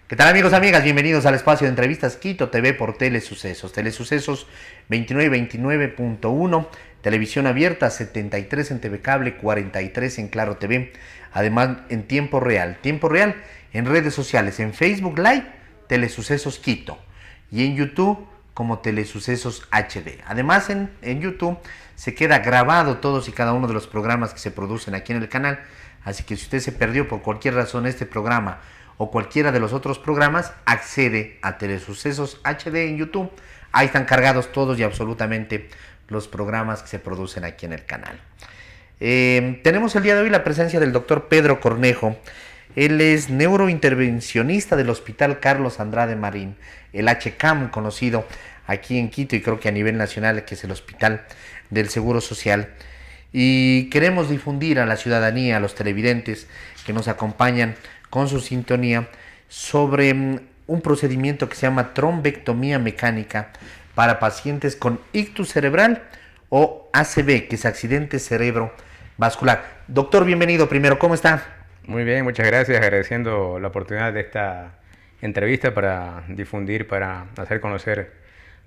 ¿Qué tal amigos, amigas? Bienvenidos al espacio de entrevistas Quito TV por Telesucesos. Telesucesos 2929.1, televisión abierta 73 en TV Cable, 43 en Claro TV. Además en tiempo real en redes sociales, en Facebook Live, Telesucesos Quito y en YouTube como Telesucesos HD. Además en YouTube se queda grabado todos y cada uno de los programas que se producen aquí en el canal. Así que si usted se perdió por cualquier razón este programa o cualquiera de los otros programas, accede a Telesucesos HD en YouTube. Ahí están cargados todos y absolutamente los programas que se producen aquí en el canal. Tenemos el día de hoy la presencia del doctor Pedro Cornejo. Él es neurointervencionista del Hospital Carlos Andrade Marín, el HCAM conocido aquí en Quito y creo que a nivel nacional, que es el Hospital del Seguro Social. Y queremos difundir a la ciudadanía, a los televidentes que nos acompañan con su sintonía, sobre un procedimiento que se llama trombectomía mecánica para pacientes con ictus cerebral o ACV, que es accidente cerebrovascular. Doctor, bienvenido primero, ¿cómo está? Muy bien, muchas gracias, agradeciendo la oportunidad de esta entrevista para difundir, para hacer conocer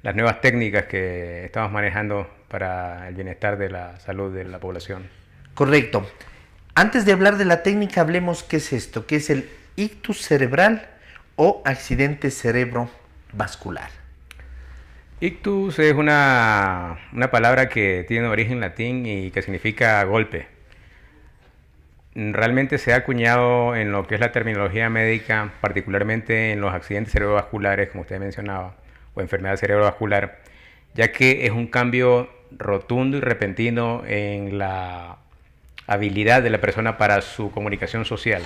las nuevas técnicas que estamos manejando para el bienestar de la salud de la población. Correcto. Antes de hablar de la técnica, hablemos qué es esto, qué es el ictus cerebral o accidente cerebrovascular. Ictus es una palabra que tiene origen latín y que significa golpe. Realmente se ha acuñado en lo que es la terminología médica, particularmente en los accidentes cerebrovasculares, como usted mencionaba, o enfermedad cerebrovascular, ya que es un cambio rotundo y repentino en la habilidad de la persona para su comunicación social.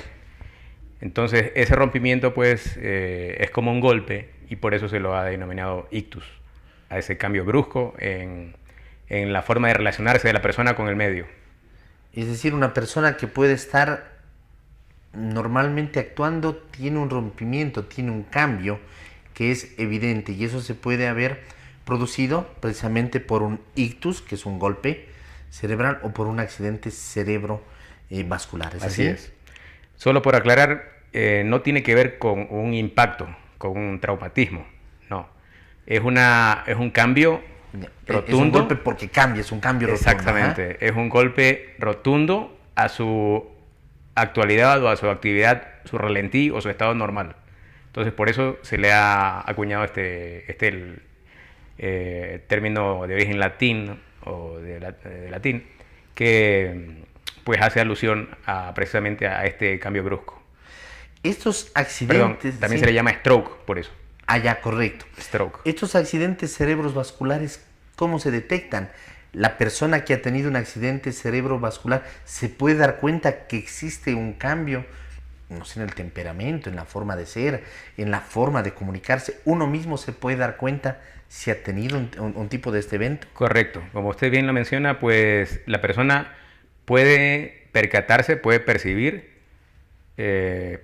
Entonces ese rompimiento pues es como un golpe y por eso se lo ha denominado ictus, a ese cambio brusco en la forma de relacionarse de la persona con el medio. Es decir, una persona que puede estar normalmente actuando tiene un rompimiento, tiene un cambio que es evidente y eso se puede haber producido precisamente por un ictus, que es un golpe cerebral, o por un accidente cerebrovascular. ¿Es así? Así es. Solo por aclarar, no tiene que ver con un impacto, con un traumatismo, no. Es un cambio rotundo. Es un golpe porque cambia, es un cambio rotundo. Exactamente, es un golpe rotundo a su actualidad o a su actividad, su ralentí o su estado normal. Entonces por eso se le ha acuñado término de origen latín o de latín que pues hace alusión precisamente a este cambio brusco. Estos accidentes... Perdón, también se le llama stroke por eso. Ah, ya, correcto. Stroke. Estos accidentes cerebrovasculares, ¿cómo se detectan? La persona que ha tenido un accidente cerebrovascular se puede dar cuenta que existe un cambio, no sé, en el temperamento, en la forma de ser, en la forma de comunicarse. Uno mismo se puede dar cuenta si ha tenido un tipo de este evento. Correcto. Como usted bien lo menciona, pues la persona puede percatarse, puede percibir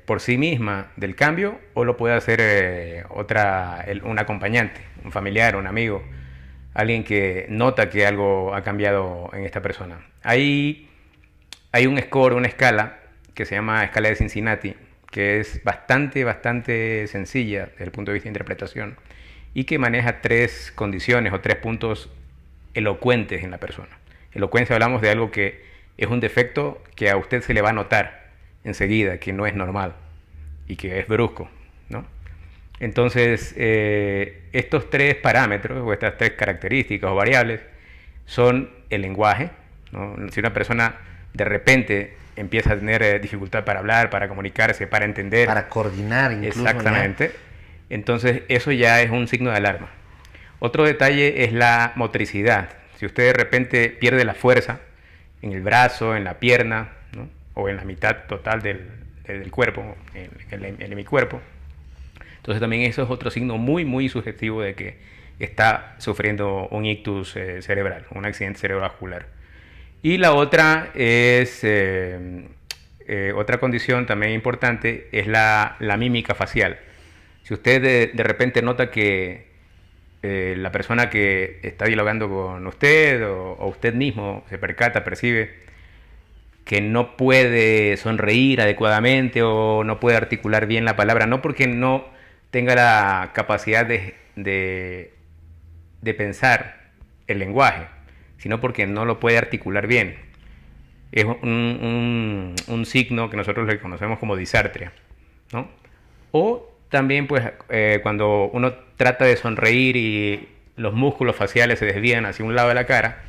por sí misma del cambio o lo puede hacer un acompañante, un familiar, un amigo, alguien que nota que algo ha cambiado en esta persona. Hay un score, una escala que se llama escala de Cincinnati, que es bastante sencilla desde el punto de vista de interpretación y que maneja tres condiciones o tres puntos elocuentes en la persona. Elocuencia, hablamos de algo que es un defecto que a usted se le va a notar enseguida, que no es normal y que es brusco, ¿no? Entonces, estos tres parámetros o estas tres características o variables son el lenguaje, ¿no? Si una persona de repente empieza a tener dificultad para hablar, para comunicarse, para entender, para coordinar incluso. Exactamente. Entonces, eso ya es un signo de alarma. Otro detalle es la motricidad. Si usted de repente pierde la fuerza en el brazo, en la pierna, ¿no? O en la mitad total del cuerpo, en el hemicuerpo, entonces también eso es otro signo muy sugestivo de que está sufriendo un ictus cerebral, un accidente cerebrovascular. Y la otra es, otra condición también importante, es la mímica facial. Si usted de repente nota que la persona que está dialogando con usted o usted mismo se percata, percibe que no puede sonreír adecuadamente o no puede articular bien la palabra, no porque no tenga la capacidad de pensar el lenguaje, sino porque no lo puede articular bien. Es un signo que nosotros le conocemos como disartria, ¿no? O también, pues, cuando uno trata de sonreír y los músculos faciales se desvían hacia un lado de la cara,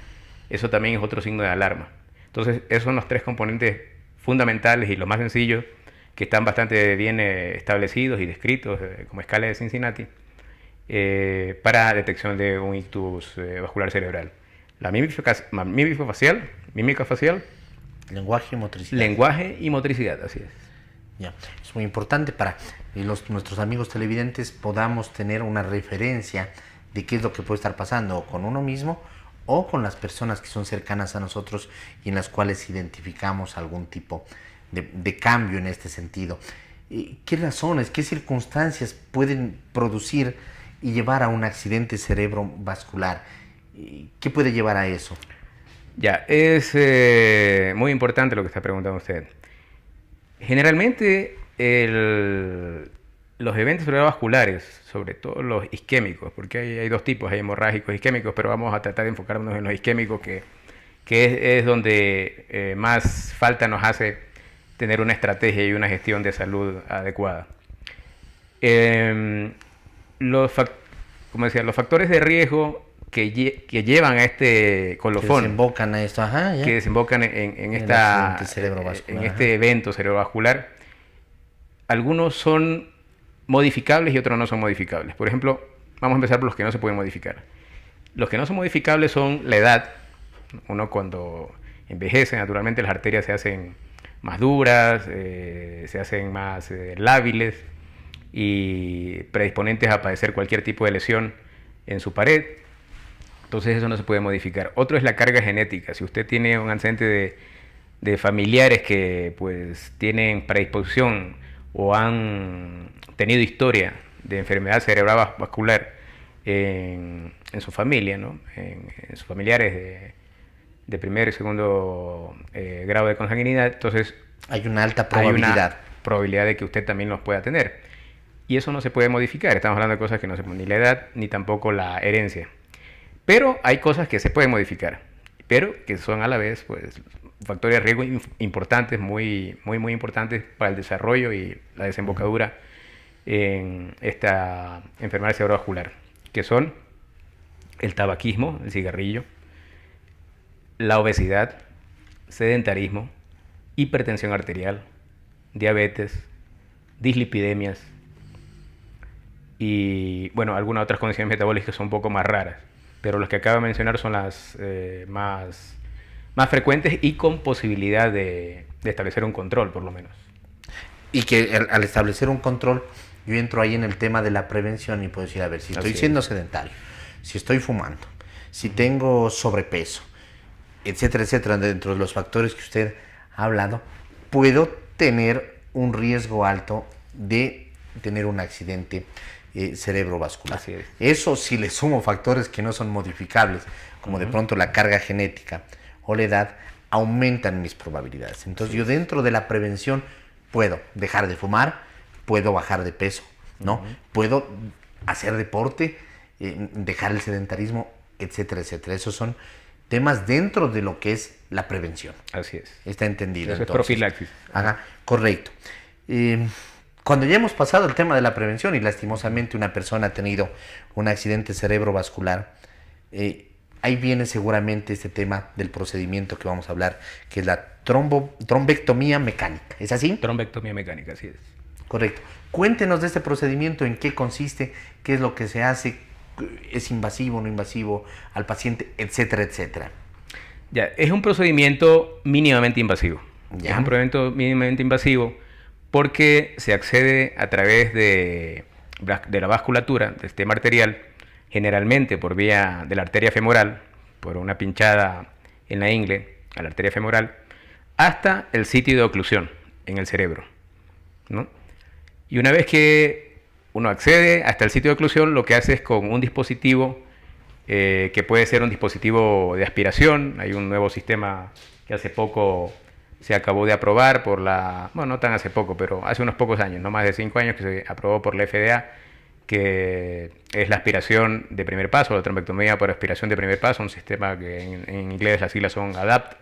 eso también es otro signo de alarma. Entonces, esos son los tres componentes fundamentales y los más sencillos que están bastante bien establecidos y descritos como escala de Cincinnati para detección de un ictus vascular cerebral. La mímica facial, lenguaje y motricidad, así es. Ya, es muy importante para nuestros amigos televidentes podamos tener una referencia de qué es lo que puede estar pasando con uno mismo o con las personas que son cercanas a nosotros y en las cuales identificamos algún tipo de cambio en este sentido. ¿Qué razones, qué circunstancias pueden producir y llevar a un accidente cerebrovascular? ¿Qué puede llevar a eso? Ya, es muy importante lo que está preguntando usted. Generalmente los eventos cerebrovasculares, sobre todo los isquémicos, porque hay dos tipos, hay hemorrágicos y isquémicos, pero vamos a tratar de enfocarnos en los isquémicos, que es donde más falta nos hace tener una estrategia y una gestión de salud adecuada. Como decía, los factores de riesgo que llevan a este colofón, que desembocan a esto, que desembocan en este evento cerebrovascular, algunos son modificables y otros no son modificables. Por ejemplo, vamos a empezar por los que no se pueden modificar. Los que no son modificables son la edad. Uno cuando envejece, naturalmente las arterias se hacen más duras, se hacen más lábiles y predisponentes a padecer cualquier tipo de lesión en su pared. Entonces eso no se puede modificar. Otro es la carga genética. Si usted tiene un antecedente de familiares que pues tienen predisposición o han tenido historia de enfermedad cerebral vascular en su familia, ¿no? en sus familiares de primer y segundo grado de consanguinidad, entonces hay una alta probabilidad. De que usted también los pueda tener. Y eso no se puede modificar. Estamos hablando de cosas que no se pueden, ni la edad ni tampoco la herencia. Pero hay cosas que se pueden modificar, pero que son a la vez pues, factores de riesgo importantes, muy importantes para el desarrollo y la desembocadura en esta enfermedad cerebrovascular, que son el tabaquismo, el cigarrillo, la obesidad, sedentarismo, hipertensión arterial, diabetes, dislipidemias y, bueno, algunas otras condiciones metabólicas que son un poco más raras. Pero los que acabo de mencionar son las más frecuentes y con posibilidad de establecer un control, por lo menos. Y que al establecer un control, yo entro ahí en el tema de la prevención y puedo decir, a ver, si estoy siendo sedentario, si estoy fumando, si tengo sobrepeso, etcétera, etcétera, dentro de los factores que usted ha hablado, puedo tener un riesgo alto de tener un accidente cerebrovascular. Así es. Eso si le sumo factores que no son modificables, como de pronto la carga genética o la edad, aumentan mis probabilidades. Entonces yo dentro de la prevención puedo dejar de fumar, puedo bajar de peso, ¿no? Puedo hacer deporte, dejar el sedentarismo, etcétera, etcétera. Esos son temas dentro de lo que es la prevención. Así es. Está entendido. Eso entonces es profilaxis. Ajá, correcto. Cuando ya hemos pasado el tema de la prevención y lastimosamente una persona ha tenido un accidente cerebrovascular, ahí viene seguramente este tema del procedimiento que vamos a hablar, que es la trombectomía mecánica. ¿Es así? Trombectomía mecánica, así es. Correcto. Cuéntenos de este procedimiento, en qué consiste, qué es lo que se hace, es invasivo, no invasivo al paciente, etcétera, etcétera. Ya, es un procedimiento mínimamente invasivo. Ya. Es un procedimiento mínimamente invasivo porque se accede a través de la vasculatura, del sistema arterial, generalmente por vía de la arteria femoral, por una pinchada en la ingle a la arteria femoral, hasta el sitio de oclusión en el cerebro, ¿no? Y una vez que uno accede hasta el sitio de oclusión, lo que hace es con un dispositivo que puede ser un dispositivo de aspiración. Hay un nuevo sistema que hace poco se acabó de aprobar por la, bueno, no tan hace poco, pero hace unos pocos años, no más de 5 años, que se aprobó por la FDA, que es la aspiración de primer paso, la trombectomía por aspiración de primer paso, un sistema que en inglés las siglas son ADAPT,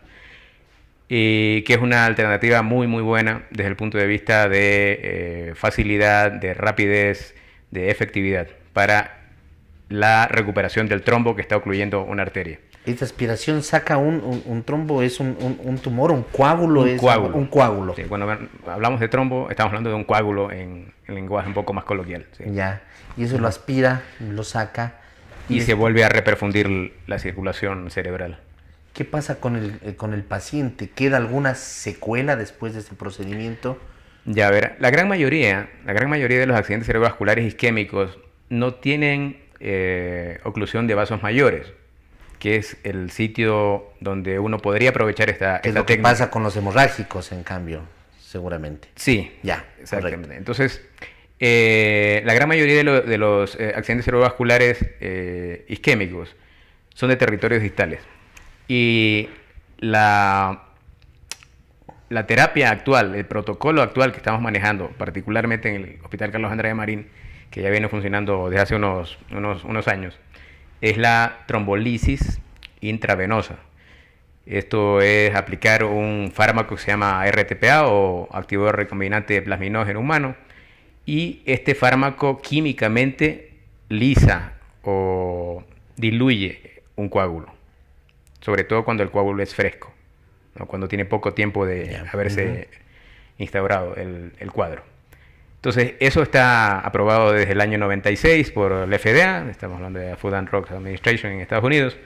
y que es una alternativa muy muy buena desde el punto de vista de facilidad, de rapidez, de efectividad para la recuperación del trombo que está ocluyendo una arteria. Esta aspiración saca un trombo, es un tumor, un coágulo. Un coágulo. Sí, cuando hablamos de trombo, estamos hablando de un coágulo en lenguaje un poco más coloquial. Sí. Ya, y eso lo aspira, lo saca. Y se vuelve a reperfundir la circulación cerebral. ¿Qué pasa con el paciente? ¿Queda alguna secuela después de este procedimiento? Ya, a ver, la gran mayoría de los accidentes cerebrovasculares isquémicos no tienen oclusión de vasos mayores, que es el sitio donde uno podría aprovechar esta ¿Qué es lo que técnica. pasa con los hemorrágicos, en cambio, seguramente? Sí, Ya, exactamente. correcto. Entonces, la gran mayoría de los accidentes cerebrovasculares isquémicos son de territorios distales. Y la terapia actual, el protocolo actual que estamos manejando, particularmente en el Hospital Carlos Andrade Marín, que ya viene funcionando desde hace unos años, es la trombolisis intravenosa. Esto es aplicar un fármaco que se llama RTPA o activador recombinante plasminógeno humano, y este fármaco químicamente lisa o diluye un coágulo, sobre todo cuando el coágulo es fresco, ¿no? Cuando tiene poco tiempo de haberse instaurado el cuadro. Entonces, eso está aprobado desde el año 96 por la FDA, estamos hablando de Food and Drug Administration en Estados Unidos,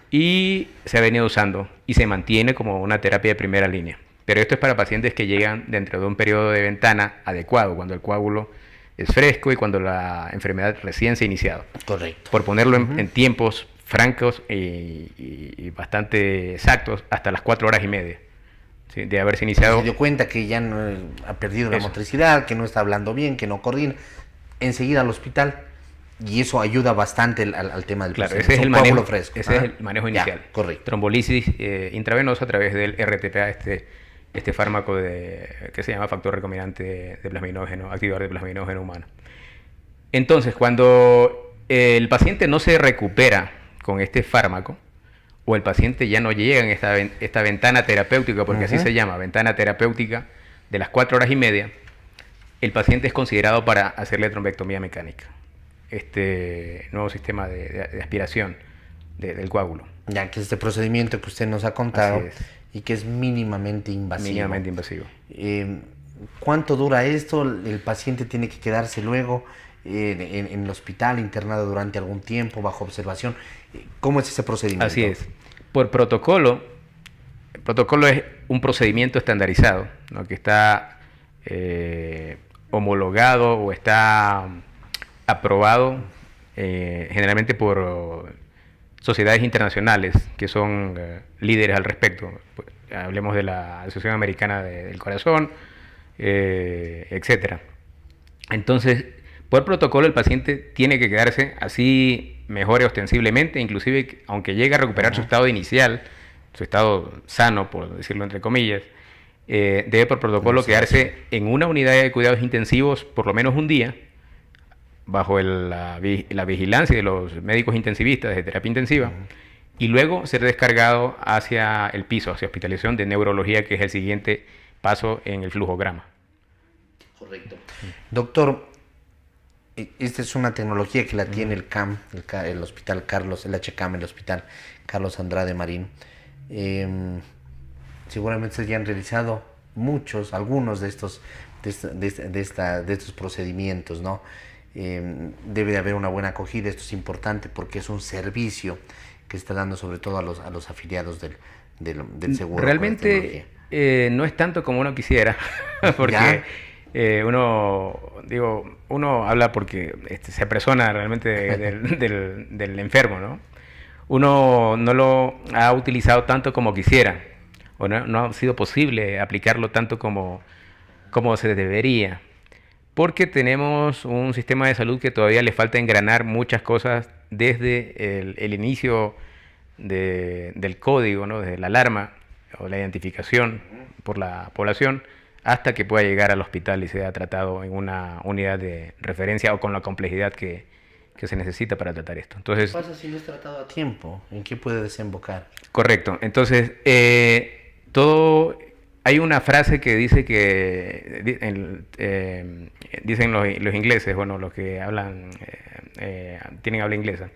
y se ha venido usando y se mantiene como una terapia de primera línea. Pero esto es para pacientes que llegan dentro de un periodo de ventana adecuado, cuando el coágulo es fresco y cuando la enfermedad recién se ha iniciado. Correcto. Por ponerlo en tiempos francos y bastante exactos, hasta las 4 horas y media, ¿sí?, de haberse iniciado. Se dio cuenta que ya no, ha perdido la motricidad, que no está hablando bien, que no coordina. Enseguida al hospital. Y eso ayuda bastante al tema del Claro, procedimiento. ese es el manejo fresco. Ese es el manejo inicial. Ya, correcto. Trombolisis intravenosa a través del RTPA, este fármaco que se llama factor recombinante de plasminógeno, activador de plasminógeno humano. Entonces, cuando el paciente no se recupera con este fármaco, o el paciente ya no llega en esta ventana terapéutica, porque así se llama, ventana terapéutica, de las 4 horas y media, el paciente es considerado para hacerle trombectomía mecánica, este nuevo sistema de aspiración del coágulo. Ya que este procedimiento que usted nos ha contado y que es mínimamente invasivo. Mínimamente invasivo. ¿Cuánto dura esto? ¿El paciente tiene que quedarse luego en el hospital, internado durante algún tiempo, bajo observación? ¿Cómo es ese procedimiento? Así es. Por protocolo, el protocolo es un procedimiento estandarizado, ¿no?, que está homologado o está aprobado generalmente por sociedades internacionales que son líderes al respecto. Hablemos de la Asociación Americana del Corazón, etcétera. Entonces, por protocolo el paciente tiene que quedarse, así mejore ostensiblemente, inclusive aunque llegue a recuperar su estado inicial, su estado sano, por decirlo entre comillas, debe por protocolo quedarse en una unidad de cuidados intensivos por lo menos un día, bajo la vigilancia de los médicos intensivistas de terapia intensiva, y luego ser descargado hacia el piso, hacia hospitalización de neurología, que es el siguiente paso en el flujograma. Correcto. Doctor, esta es una tecnología que la tiene el CAM, el Hospital Carlos, el HCAM, el Hospital Carlos Andrade Marín. Seguramente se han realizado algunos de estos procedimientos, ¿no? Debe de haber una buena acogida. Esto es importante porque es un servicio que está dando sobre todo a los afiliados del seguro. Realmente no es tanto como uno quisiera, porque uno habla porque se apersona realmente del enfermo, ¿no? Uno no lo ha utilizado tanto como quisiera, o no ha sido posible aplicarlo tanto como se debería, porque tenemos un sistema de salud que todavía le falta engranar muchas cosas desde el inicio del código, ¿no?, desde la alarma, o la identificación por la población hasta que pueda llegar al hospital y sea tratado en una unidad de referencia o con la complejidad que se necesita para tratar esto. Entonces, ¿Qué pasa si no es tratado a tiempo? ¿En qué puede desembocar? correcto. Entonces, hay una frase que dice que dicen los ingleses, bueno, los que hablan, tienen habla inglesa,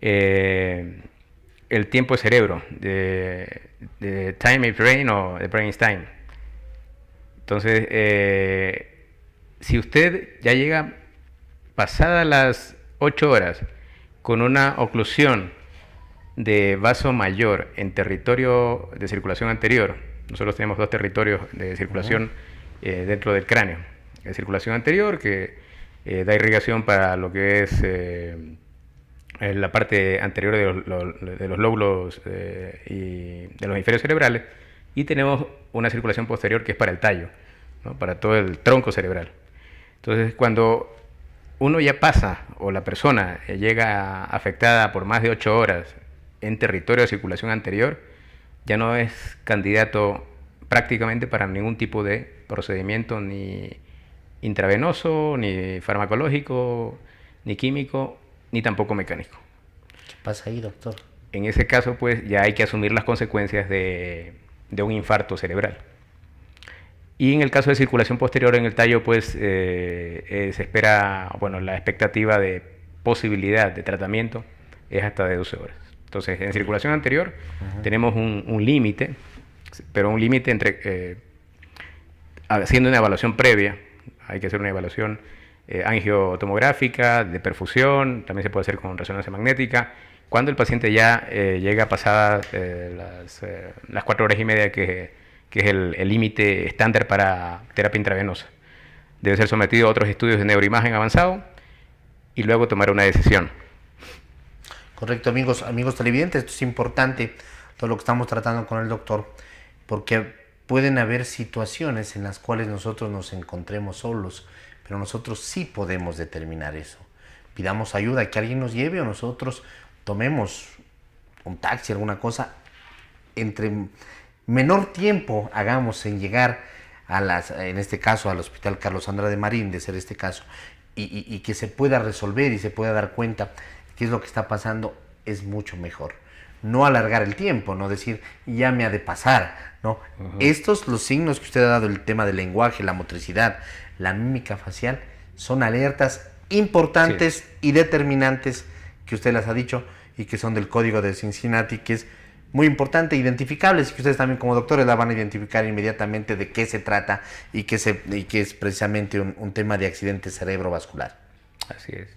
el tiempo es cerebro, de time is brain o the brain is time. Entonces, si usted ya llega pasadas las 8 horas con una oclusión de vaso mayor en territorio de circulación anterior, nosotros tenemos 2 territorios de circulación dentro del cráneo. La circulación anterior, que da irrigación para lo que es la parte anterior de los lóbulos y de los hemisferios cerebrales, y tenemos una circulación posterior que es para el tallo, ¿no? Para todo el tronco cerebral. Entonces, cuando uno ya pasa o la persona llega afectada por más de 8 horas en territorio de circulación anterior, ya no es candidato prácticamente para ningún tipo de procedimiento, ni intravenoso, ni farmacológico, ni químico, ni tampoco mecánico. ¿Qué pasa ahí, doctor? En ese caso, pues ya hay que asumir las consecuencias de un infarto cerebral. Y en el caso de circulación posterior en el tallo, pues se espera, bueno, la expectativa de posibilidad de tratamiento es hasta de 12 horas. Entonces, en circulación anterior tenemos un límite, pero un límite entre, haciendo una evaluación previa, hay que hacer una evaluación angiotomográfica, de perfusión, también se puede hacer con resonancia magnética. Cuando el paciente ya llega pasadas las 4 horas y media, que es el límite estándar para terapia intravenosa, debe ser sometido a otros estudios de neuroimagen avanzado y luego tomar una decisión. Correcto, amigos televidentes, esto es importante, todo lo que estamos tratando con el doctor, porque pueden haber situaciones en las cuales nosotros nos encontremos solos, pero nosotros sí podemos determinar eso. Pidamos ayuda, que alguien nos lleve, o nosotros tomemos un taxi, alguna cosa. Entre menor tiempo hagamos en llegar en este caso al Hospital Carlos Andrade Marín, de ser este caso, y que se pueda resolver y se pueda dar cuenta qué es lo que está pasando, es mucho mejor. No alargar el tiempo, no decir, ya me ha de pasar, ¿no? Los signos que usted ha dado, el tema del lenguaje, la motricidad, la mímica facial, son alertas importantes y determinantes que usted las ha dicho y que son del código de Cincinnati, que es muy importante, identificables, y que ustedes también como doctores la van a identificar inmediatamente de qué se trata y que es precisamente un tema de accidente cerebrovascular. Así es.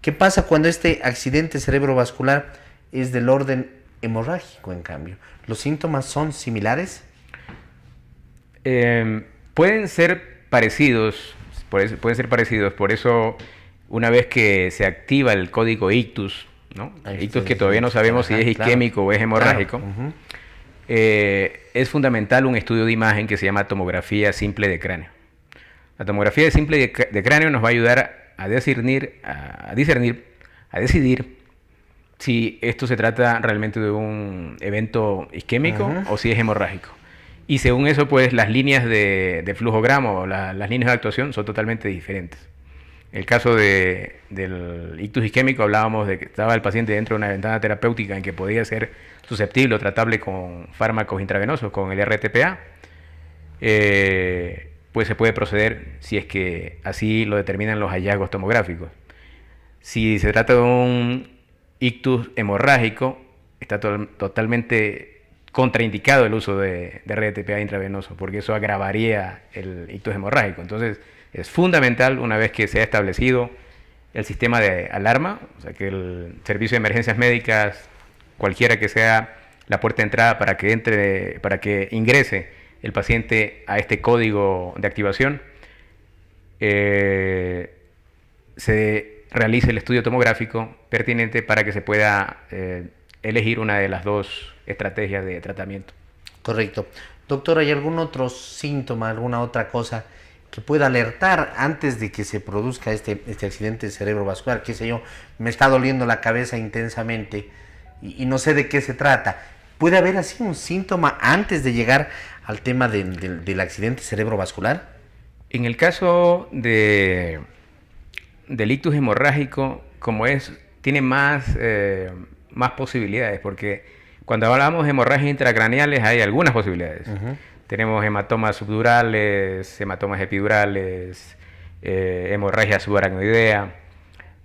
¿Qué pasa cuando este accidente cerebrovascular es del orden hemorrágico, en cambio? ¿Los síntomas son similares? Pueden ser parecidos, por eso una vez que se activa el código ictus, ¿no? Ictus que todavía no sabemos si es isquémico o es hemorrágico, claro. Es fundamental un estudio de imagen que se llama tomografía simple de cráneo. La tomografía simple de cráneo nos va a ayudar a decidir si esto se trata realmente de un evento isquémico o si es hemorrágico. Y según eso, pues las líneas de flujograma o las líneas de actuación son totalmente diferentes. En el caso del ictus isquémico hablábamos de que estaba el paciente dentro de una ventana terapéutica en que podía ser susceptible o tratable con fármacos intravenosos, con el RTPA. Pues se puede proceder si es que así lo determinan los hallazgos tomográficos. Si se trata de un ictus hemorrágico, está totalmente contraindicado el uso de RTPA intravenoso, porque eso agravaría el ictus hemorrágico. Entonces, es fundamental, una vez que se ha establecido el sistema de alarma, o sea, que el servicio de emergencias médicas, cualquiera que sea la puerta de entrada para que ingrese el paciente a este código de activación, se realice el estudio tomográfico pertinente para que se pueda elegir una de las 2 estrategias de tratamiento. Correcto. Doctor, ¿hay algún otro síntoma, alguna otra cosa que pueda alertar antes de que se produzca este accidente cerebrovascular? Qué sé yo, me está doliendo la cabeza intensamente y no sé de qué se trata. ¿Puede haber así un síntoma antes de llegar al tema del accidente cerebrovascular? En el caso del ictus hemorrágico, tiene más posibilidades, porque cuando hablamos de hemorragias intracraneales hay algunas posibilidades. Tenemos hematomas subdurales, hematomas epidurales, hemorragia subaracnoidea,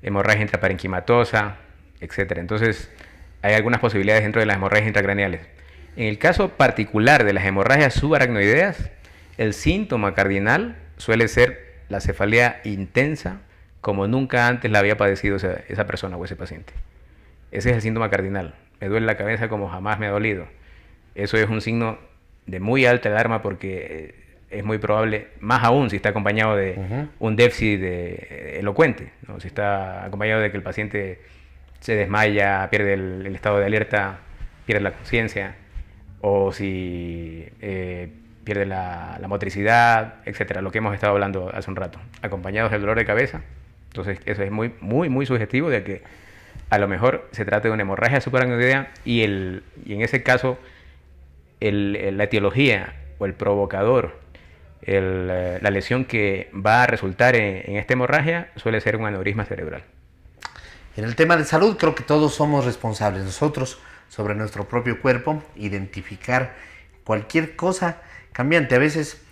hemorragia intraparenquimatosa, etc. Entonces, hay algunas posibilidades dentro de las hemorragias intracraneales. En el caso particular de las hemorragias subaracnoideas, el síntoma cardinal suele ser la cefalea intensa, como nunca antes la había padecido esa persona o ese paciente. Ese es el síntoma cardinal. Me duele la cabeza como jamás me ha dolido. Eso es un signo de muy alta alarma, porque es muy probable, más aún si está acompañado de un déficit elocuente, ¿no? Si está acompañado de que el paciente se desmaya, pierde el estado de alerta, pierde la conciencia, o si pierde la motricidad, etcétera, lo que hemos estado hablando hace un rato, acompañados del dolor de cabeza. Entonces eso es muy, muy, muy sugestivo de que a lo mejor se trata de una hemorragia subaracnoidea, y en ese caso la etiología o el provocador, la lesión que va a resultar en esta hemorragia suele ser un aneurisma cerebral. En el tema de salud creo que todos somos responsables nosotros sobre nuestro propio cuerpo, identificar cualquier cosa cambiante. A veces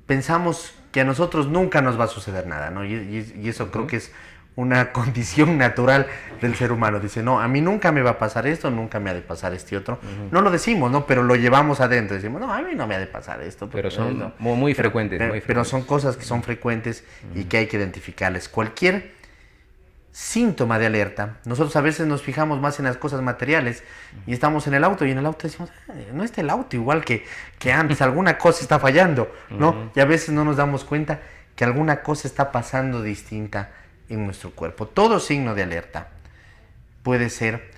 pensamos que a nosotros nunca nos va a suceder nada, ¿no? Y eso creo que es una condición natural del ser humano. Dice, no, a mí nunca me va a pasar esto, nunca me ha de pasar este otro. No lo decimos, ¿no? Pero lo llevamos adentro. Decimos, no, a mí no me ha de pasar esto. Pero son muy frecuentes. Pero son cosas que son frecuentes y que hay que identificarles. Cualquier síntoma de alerta, nosotros a veces nos fijamos más en las cosas materiales y estamos en el auto, y en el auto decimos, no está el auto igual que antes, alguna cosa está fallando, ¿no? Y a veces no nos damos cuenta que alguna cosa está pasando distinta en nuestro cuerpo. Todo signo de alerta puede ser,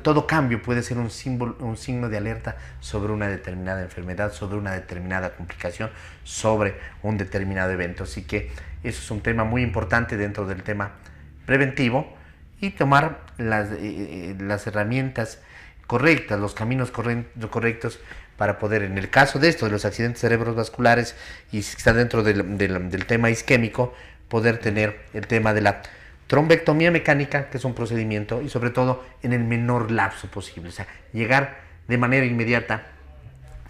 todo cambio puede ser un signo de alerta sobre una determinada enfermedad, sobre una determinada complicación, sobre un determinado evento. Así que eso es un tema muy importante dentro del tema preventivo, y tomar las herramientas correctas, los caminos correctos para poder, en el caso de esto, de los accidentes cerebrovasculares, y si está dentro del tema isquémico, poder tener el tema de la trombectomía mecánica, que es un procedimiento, y sobre todo en el menor lapso posible, o sea, llegar de manera inmediata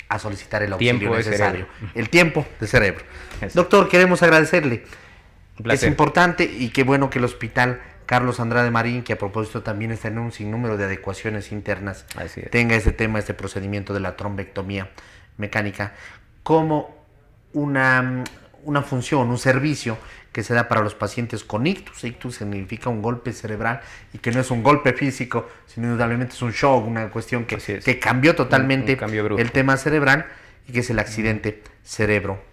a solicitar el auxilio necesario. El tiempo de cerebro. Eso. Doctor, queremos agradecerle. Es importante, y qué bueno que el Hospital Carlos Andrade Marín, que a propósito también está en un sinnúmero de adecuaciones internas, tenga este tema, este procedimiento de la trombectomía mecánica como una función, un servicio que se da para los pacientes con ictus. Ictus significa un golpe cerebral, y que no es un golpe físico, sino indudablemente es un shock, una cuestión que cambió totalmente el tema cerebral, y que es el accidente cerebrovascular.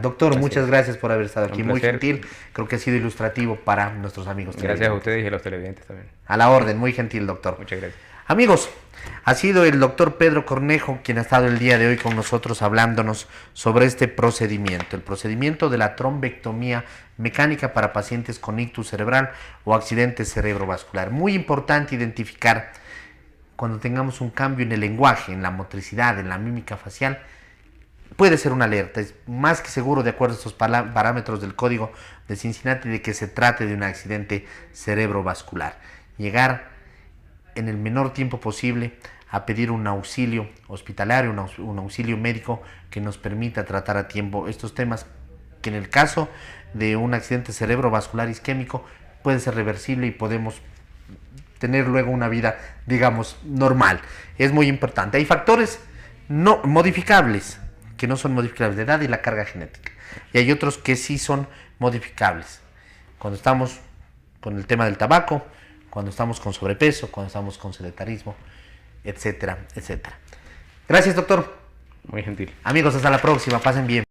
Doctor, muchas gracias por haber estado aquí, muy gentil, creo que ha sido ilustrativo para nuestros amigos. Gracias a ustedes y a los televidentes también. A la orden, muy gentil, doctor. Muchas gracias. Amigos, ha sido el doctor Pedro Cornejo quien ha estado el día de hoy con nosotros hablándonos sobre este procedimiento, el procedimiento de la trombectomía mecánica para pacientes con ictus cerebral o accidente cerebrovascular. Muy importante identificar cuando tengamos un cambio en el lenguaje, en la motricidad, en la mímica facial. Puede ser una alerta, es más que seguro, de acuerdo a estos parámetros del código de Cincinnati, de que se trate de un accidente cerebrovascular. Llegar en el menor tiempo posible a pedir un auxilio hospitalario, un auxilio médico que nos permita tratar a tiempo estos temas, que en el caso de un accidente cerebrovascular isquémico puede ser reversible y podemos tener luego una vida, digamos, normal. Es muy importante. Hay factores no modificables, que no son modificables, de edad y la carga genética. Y hay otros que sí son modificables. Cuando estamos con el tema del tabaco, cuando estamos con sobrepeso, cuando estamos con sedentarismo, etcétera, etcétera. Gracias, doctor. Muy gentil. Amigos, hasta la próxima. Pasen bien.